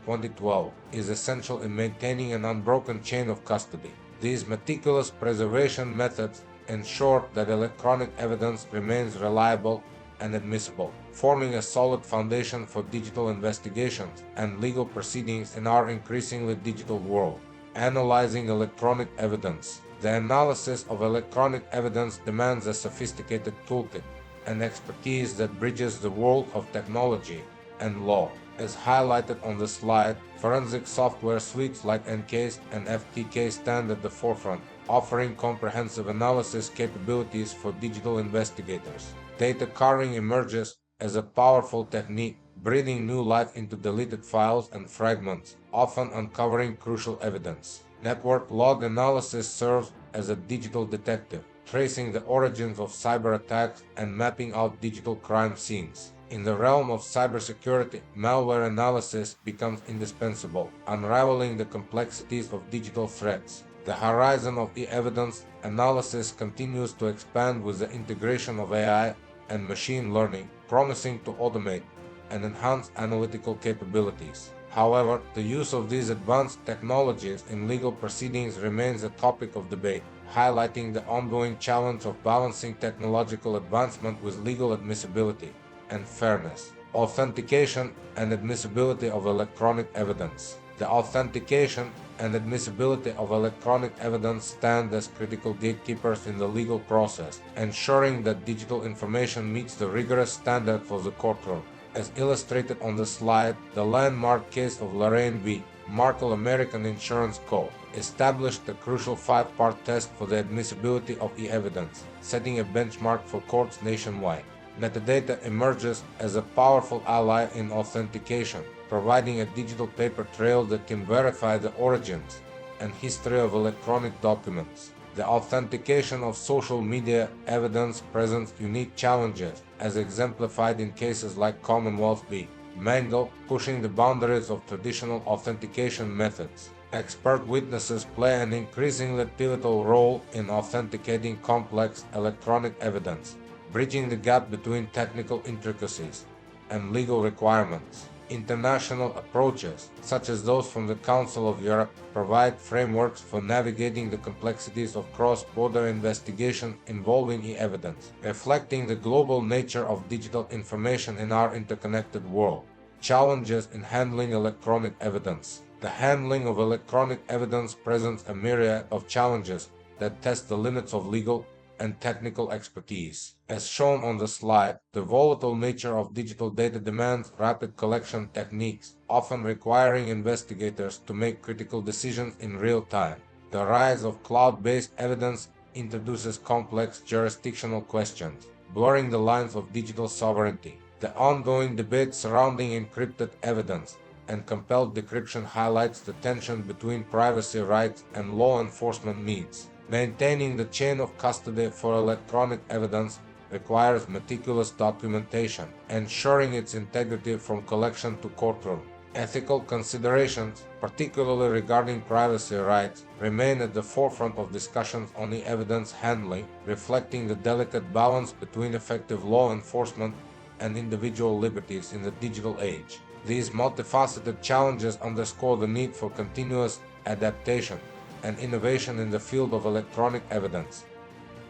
2012, is essential in maintaining an unbroken chain of custody. These meticulous preservation methods ensure that electronic evidence remains reliable and admissible, forming a solid foundation for digital investigations and legal proceedings in our increasingly digital world. Analyzing electronic evidence. The analysis of electronic evidence demands a sophisticated toolkit and expertise that bridges the world of technology and law. As highlighted on the slide, forensic software suites like EnCase and FTK stand at the forefront, offering comprehensive analysis capabilities for digital investigators. Data carving emerges as a powerful technique, breathing new life into deleted files and fragments, often uncovering crucial evidence. Network log analysis serves as a digital detective, tracing the origins of cyber attacks and mapping out digital crime scenes. In the realm of cybersecurity, malware analysis becomes indispensable, unraveling the complexities of digital threats. The horizon of e-evidence analysis continues to expand with the integration of AI and machine learning, promising to automate and enhance analytical capabilities. However, the use of these advanced technologies in legal proceedings remains a topic of debate, highlighting the ongoing challenge of balancing technological advancement with legal admissibility and fairness. Authentication and admissibility of electronic evidence. The authentication and admissibility of electronic evidence stand as critical gatekeepers in the legal process, ensuring that digital information meets the rigorous standard for the courtroom. As illustrated on the slide, the landmark case of Lorraine v. Markel American Insurance Co. established a crucial 5-part test for the admissibility of e-evidence, setting a benchmark for courts nationwide. Metadata emerges as a powerful ally in authentication, providing a digital paper trail that can verify the origins and history of electronic documents. The authentication of social media evidence presents unique challenges, as exemplified in cases like Commonwealth v. Mangle, pushing the boundaries of traditional authentication methods. Expert witnesses play an increasingly pivotal role in authenticating complex electronic evidence, bridging the gap between technical intricacies and legal requirements. International approaches, such as those from the Council of Europe, provide frameworks for navigating the complexities of cross-border investigation involving e-evidence, reflecting the global nature of digital information in our interconnected world. Challenges in handling electronic evidence. The handling of electronic evidence presents a myriad of challenges that test the limits of legal and technical expertise. As shown on the slide, the volatile nature of digital data demands rapid collection techniques, often requiring investigators to make critical decisions in real time. The rise of cloud-based evidence introduces complex jurisdictional questions, blurring the lines of digital sovereignty. The ongoing debate surrounding encrypted evidence and compelled decryption highlights the tension between privacy rights and law enforcement needs. Maintaining the chain of custody for electronic evidence requires meticulous documentation, ensuring its integrity from collection to courtroom. Ethical considerations, particularly regarding privacy rights, remain at the forefront of discussions on e-evidence handling, reflecting the delicate balance between effective law enforcement and individual liberties in the digital age. These multifaceted challenges underscore the need for continuous adaptation and innovation in the field of electronic evidence,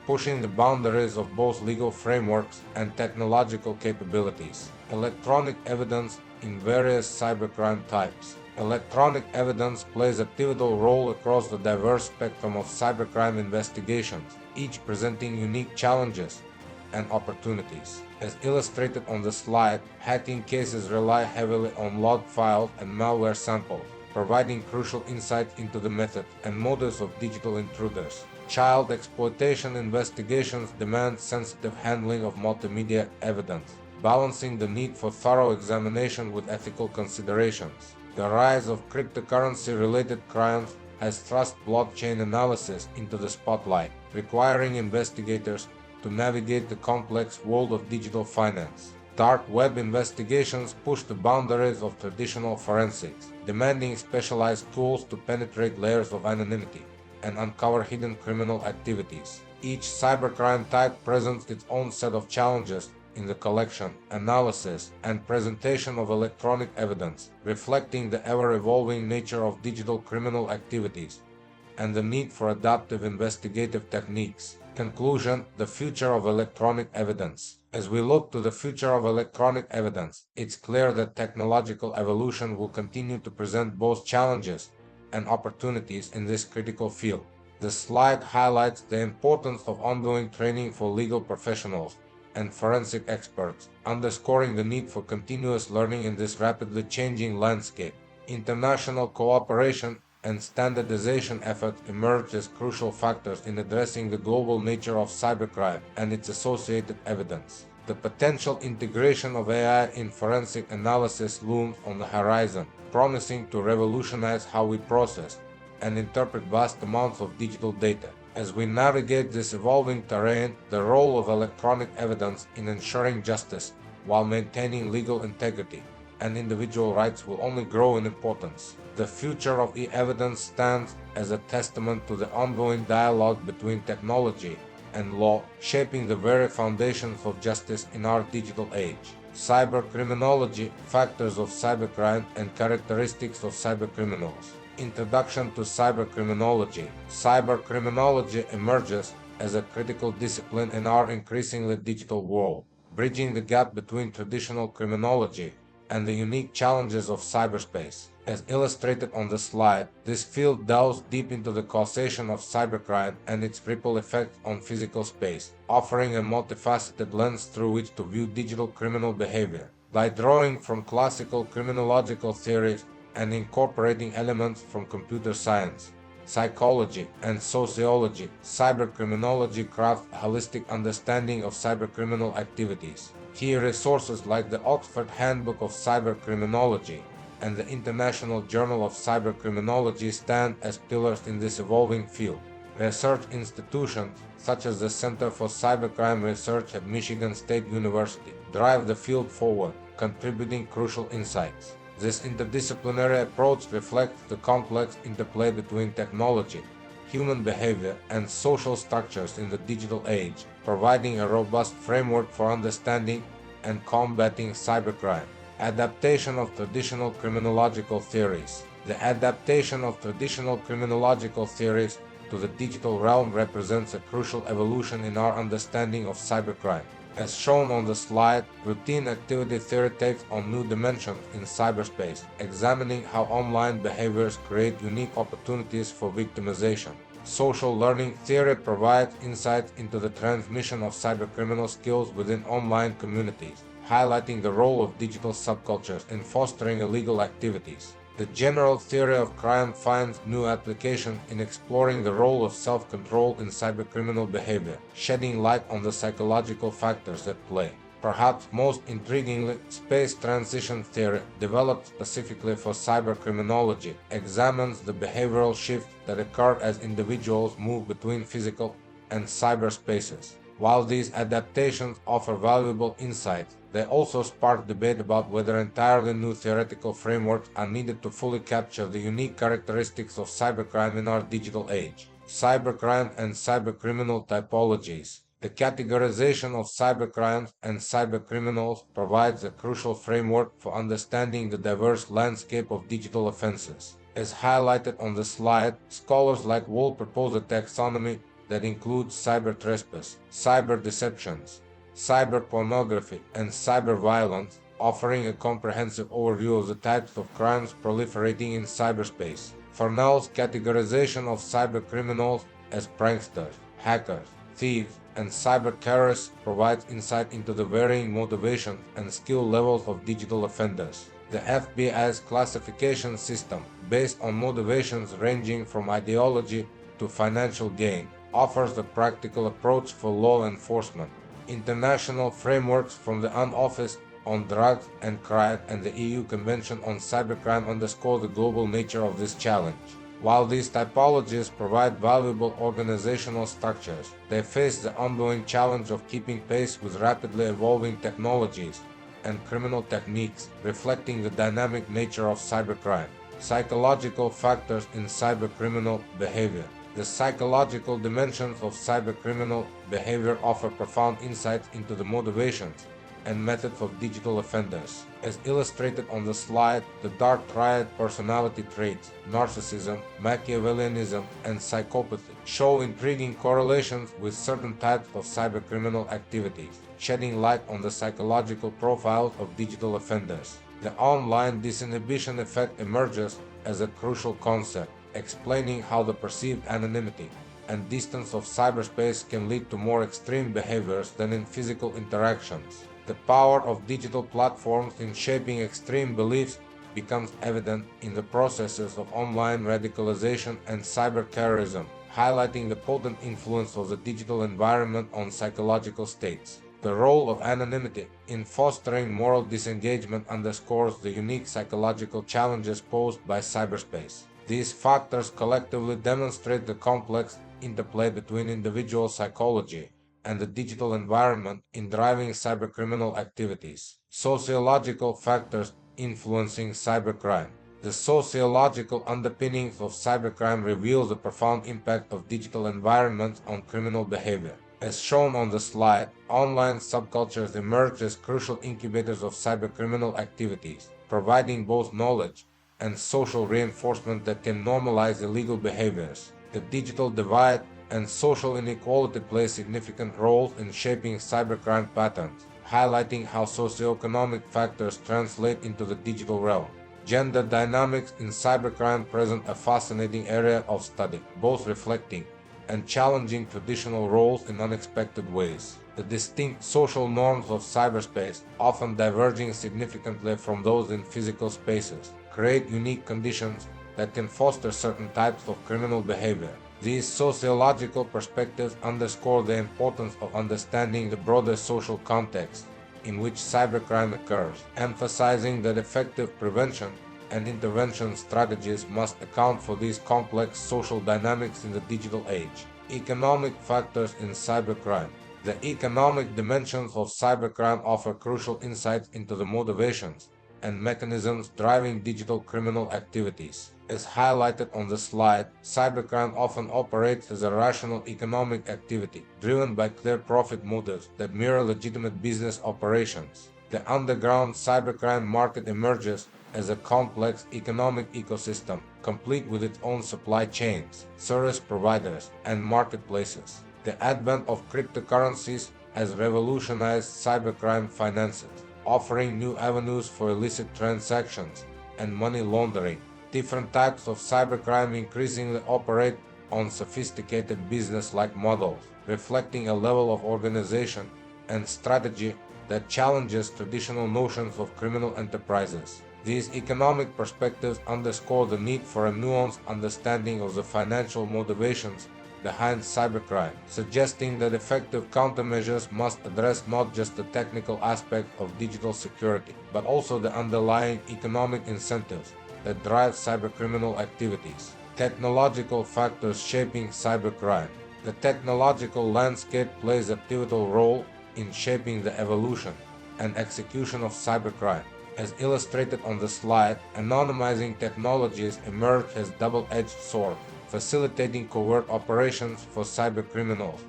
pushing the boundaries of both legal frameworks and technological capabilities. Electronic evidence in various cybercrime types. Electronic evidence plays a pivotal role across the diverse spectrum of cybercrime investigations, each presenting unique challenges and opportunities. As illustrated on the slide, hacking cases rely heavily on log files and malware samples, providing crucial insight into the method and motives of digital intruders. Child exploitation investigations demand sensitive handling of multimedia evidence, balancing the need for thorough examination with ethical considerations. The rise of cryptocurrency-related crimes has thrust blockchain analysis into the spotlight, requiring investigators to navigate the complex world of digital finance. Dark web investigations push the boundaries of traditional forensics, demanding specialized tools to penetrate layers of anonymity and uncover hidden criminal activities. Each cybercrime type presents its own set of challenges in the collection, analysis, and presentation of electronic evidence, reflecting the ever-evolving nature of digital criminal activities and the need for adaptive investigative techniques. Conclusion: the future of electronic evidence. As we look to the future of electronic evidence, it's clear that technological evolution will continue to present both challenges and opportunities in this critical field. The slide highlights the importance of ongoing training for legal professionals and forensic experts, underscoring the need for continuous learning in this rapidly changing landscape. International cooperation and standardization efforts emerge as crucial factors in addressing the global nature of cybercrime and its associated evidence. The potential integration of AI in forensic analysis looms on the horizon, promising to revolutionize how we process and interpret vast amounts of digital data. As we navigate this evolving terrain, the role of electronic evidence in ensuring justice while maintaining legal integrity and individual rights will only grow in importance. The future of e-evidence stands as a testament to the ongoing dialogue between technology and law, shaping the very foundations of justice in our digital age. Cybercriminology, factors of cybercrime and characteristics of cybercriminals. Introduction to cybercriminology. Cybercriminology emerges as a critical discipline in our increasingly digital world, bridging the gap between traditional criminology and the unique challenges of cyberspace. As illustrated on the slide, this field delves deep into the causation of cybercrime and its ripple effect on physical space, offering a multifaceted lens through which to view digital criminal behavior. By drawing from classical criminological theories and incorporating elements from computer science, psychology, and sociology, cybercriminology crafts a holistic understanding of cybercriminal activities. Key resources like the Oxford Handbook of Cybercriminology and the International Journal of Cybercriminology stand as pillars in this evolving field. Research institutions, such as the Center for Cybercrime Research at Michigan State University, drive the field forward, contributing crucial insights. This interdisciplinary approach reflects the complex interplay between technology, human behavior, and social structures in the digital age, providing a robust framework for understanding and combating cybercrime. Adaptation of traditional criminological theories. The adaptation of traditional criminological theories to the digital realm represents a crucial evolution in our understanding of cybercrime. As shown on the slide, routine activity theory takes on new dimensions in cyberspace, examining how online behaviors create unique opportunities for victimization. Social learning theory provides insights into the transmission of cybercriminal skills within online communities, highlighting the role of digital subcultures in fostering illegal activities. The general theory of crime finds new application in exploring the role of self-control in cybercriminal behavior, shedding light on the psychological factors at play. Perhaps most intriguingly, space transition theory, developed specifically for cybercriminology, examines the behavioral shifts that occur as individuals move between physical and cyberspaces. While these adaptations offer valuable insights, they also spark debate about whether entirely new theoretical frameworks are needed to fully capture the unique characteristics of cybercrime in our digital age. Cybercrime and cybercriminal typologies. The categorization of cybercrimes and cybercriminals provides a crucial framework for understanding the diverse landscape of digital offenses. As highlighted on the slide, scholars like Wall propose a taxonomy that includes cyber trespass, cyber deceptions, cyber pornography, and cyber violence, offering a comprehensive overview of the types of crimes proliferating in cyberspace. Farnell's categorization of cybercriminals as pranksters, hackers, thieves, and cyber terrorists provides insight into the varying motivations and skill levels of digital offenders. The FBI's classification system, based on motivations ranging from ideology to financial gain, offers a practical approach for law enforcement. International frameworks from the UN Office on Drugs and Crime and the EU Convention on Cybercrime underscore the global nature of this challenge. While these typologies provide valuable organizational structures, they face the ongoing challenge of keeping pace with rapidly evolving technologies and criminal techniques, reflecting the dynamic nature of cybercrime. Psychological factors in cybercriminal behavior. The psychological dimensions of cybercriminal behavior offer profound insights into the motivations and methods of digital offenders. As illustrated on the slide, the dark triad personality traits, narcissism, Machiavellianism, and psychopathy, show intriguing correlations with certain types of cybercriminal activities, shedding light on the psychological profiles of digital offenders. The online disinhibition effect emerges as a crucial concept, explaining how the perceived anonymity and distance of cyberspace can lead to more extreme behaviors than in physical interactions. The power of digital platforms in shaping extreme beliefs becomes evident in the processes of online radicalization and cyberterrorism, highlighting the potent influence of the digital environment on psychological states. The role of anonymity in fostering moral disengagement underscores the unique psychological challenges posed by cyberspace. These factors collectively demonstrate the complex interplay between individual psychology and the digital environment in driving cybercriminal activities. Sociological factors influencing cybercrime. The sociological underpinnings of cybercrime reveal the profound impact of digital environments on criminal behavior. As shown on the slide, online subcultures emerge as crucial incubators of cybercriminal activities, providing both knowledge and social reinforcement that can normalize illegal behaviors. The digital divide and social inequality play significant roles in shaping cybercrime patterns, highlighting how socioeconomic factors translate into the digital realm. Gender dynamics in cybercrime present a fascinating area of study, both reflecting and challenging traditional roles in unexpected ways. The distinct social norms of cyberspace, often diverging significantly from those in physical spaces, create unique conditions that can foster certain types of criminal behavior. These sociological perspectives underscore the importance of understanding the broader social context in which cybercrime occurs, emphasizing that effective prevention and intervention strategies must account for these complex social dynamics in the digital age. Economic factors in cybercrime. The economic dimensions of cybercrime offer crucial insights into the motivations and mechanisms driving digital criminal activities. As highlighted on the slide, cybercrime often operates as a rational economic activity, driven by clear profit motives that mirror legitimate business operations. The underground cybercrime market emerges as a complex economic ecosystem, complete with its own supply chains, service providers, and marketplaces. The advent of cryptocurrencies has revolutionized cybercrime finances, offering new avenues for illicit transactions and money laundering. Different types of cybercrime increasingly operate on sophisticated business-like models, reflecting a level of organization and strategy that challenges traditional notions of criminal enterprises. These economic perspectives underscore the need for a nuanced understanding of the financial motivations behind cybercrime, suggesting that effective countermeasures must address not just the technical aspect of digital security, but also the underlying economic incentives that drive cybercriminal activities. Technological factors shaping cybercrime. The technological landscape plays a pivotal role in shaping the evolution and execution of cybercrime. As illustrated on the slide, anonymizing technologies emerge as double-edged swords, facilitating covert operations for cybercriminals,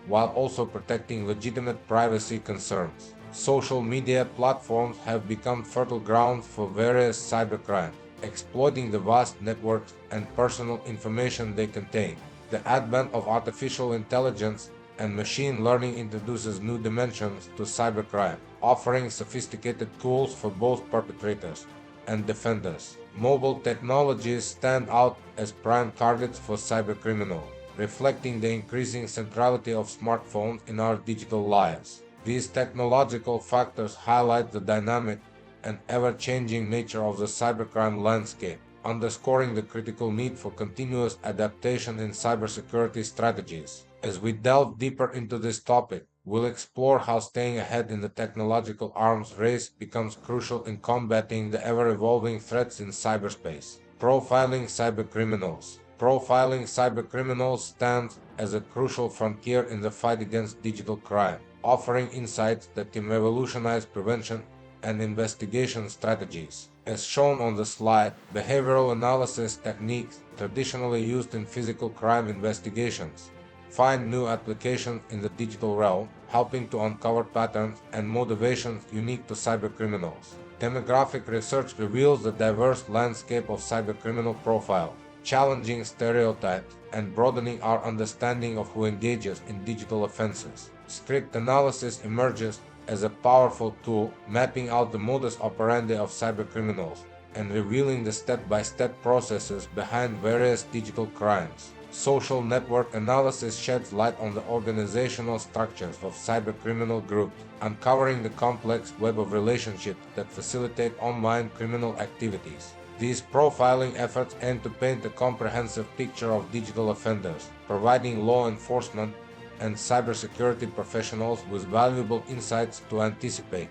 while also protecting legitimate privacy concerns. Social media platforms have become fertile ground for various cybercrimes, exploiting the vast networks and personal information they contain. The advent of artificial intelligence and machine learning introduces new dimensions to cybercrime, offering sophisticated tools for both perpetrators and defenders. Mobile technologies stand out as prime targets for cybercriminals, reflecting the increasing centrality of smartphones in our digital lives. These technological factors highlight the dynamic and ever-changing nature of the cybercrime landscape, underscoring the critical need for continuous adaptation in cybersecurity strategies. As we delve deeper into this topic, we'll explore how staying ahead in the technological arms race becomes crucial in combating the ever-evolving threats in cyberspace. Profiling cybercriminals. Profiling cybercriminals stands as a crucial frontier in the fight against digital crime, offering insights that can revolutionize prevention and investigation strategies. As shown on the slide, behavioral analysis techniques traditionally used in physical crime investigations find new applications in the digital realm, helping to uncover patterns and motivations unique to cybercriminals. Demographic research reveals the diverse landscape of cybercriminal profile, challenging stereotypes and broadening our understanding of who engages in digital offenses. Strict analysis emerges as a powerful tool, mapping out the modus operandi of cybercriminals and revealing the step-by-step processes behind various digital crimes. Social network analysis sheds light on the organizational structures of cybercriminal groups, uncovering the complex web of relationships that facilitate online criminal activities. These profiling efforts aim to paint a comprehensive picture of digital offenders, providing law enforcement and cybersecurity professionals with valuable insights to anticipate,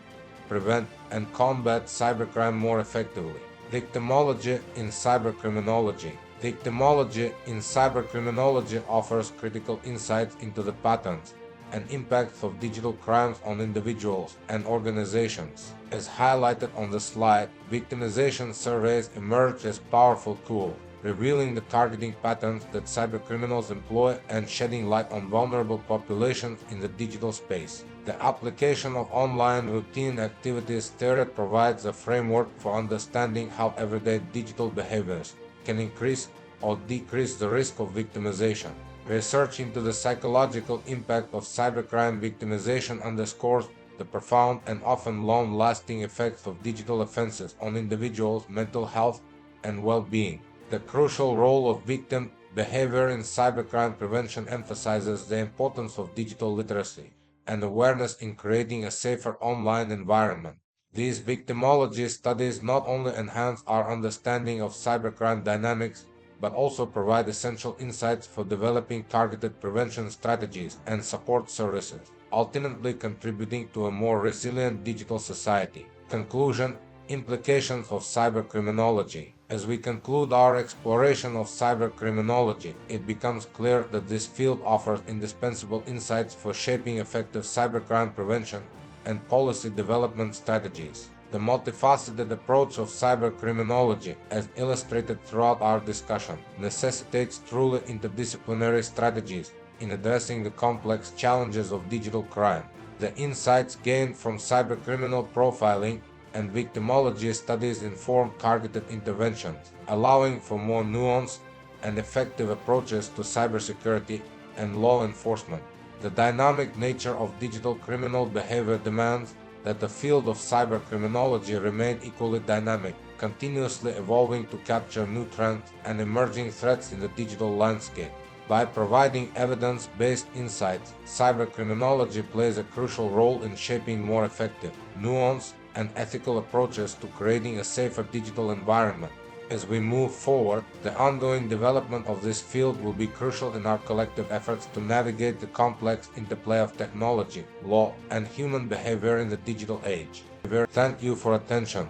prevent, and combat cybercrime more effectively. Victimology in cybercriminology. Victimology in cybercriminology offers critical insights into the patterns and impacts of digital crimes on individuals and organizations. As highlighted on the slide, victimization surveys emerge as powerful tools, revealing the targeting patterns that cybercriminals employ and shedding light on vulnerable populations in the digital space. The application of online routine activities theory provides a framework for understanding how everyday digital behaviors can increase or decrease the risk of victimization. Research into the psychological impact of cybercrime victimization underscores the profound and often long-lasting effects of digital offenses on individuals' mental health and well-being. The crucial role of victim behavior in cybercrime prevention emphasizes the importance of digital literacy and awareness in creating a safer online environment. These victimology studies not only enhance our understanding of cybercrime dynamics, but also provide essential insights for developing targeted prevention strategies and support services, ultimately contributing to a more resilient digital society. Conclusion: implications of cybercriminology. As we conclude our exploration of cybercriminology, it becomes clear that this field offers indispensable insights for shaping effective cybercrime prevention and policy development strategies. The multifaceted approach of cybercriminology, as illustrated throughout our discussion, necessitates truly interdisciplinary strategies in addressing the complex challenges of digital crime. The insights gained from cybercriminal profiling and victimology studies inform targeted interventions, allowing for more nuanced and effective approaches to cybersecurity and law enforcement. The dynamic nature of digital criminal behavior demands that the field of cybercriminology remain equally dynamic, continuously evolving to capture new trends and emerging threats in the digital landscape. By providing evidence-based insights, cybercriminology plays a crucial role in shaping more effective, nuanced, and ethical approaches to creating a safer digital environment. As we move forward, the ongoing development of this field will be crucial in our collective efforts to navigate the complex interplay of technology, law, and human behavior in the digital age. Thank you for attention.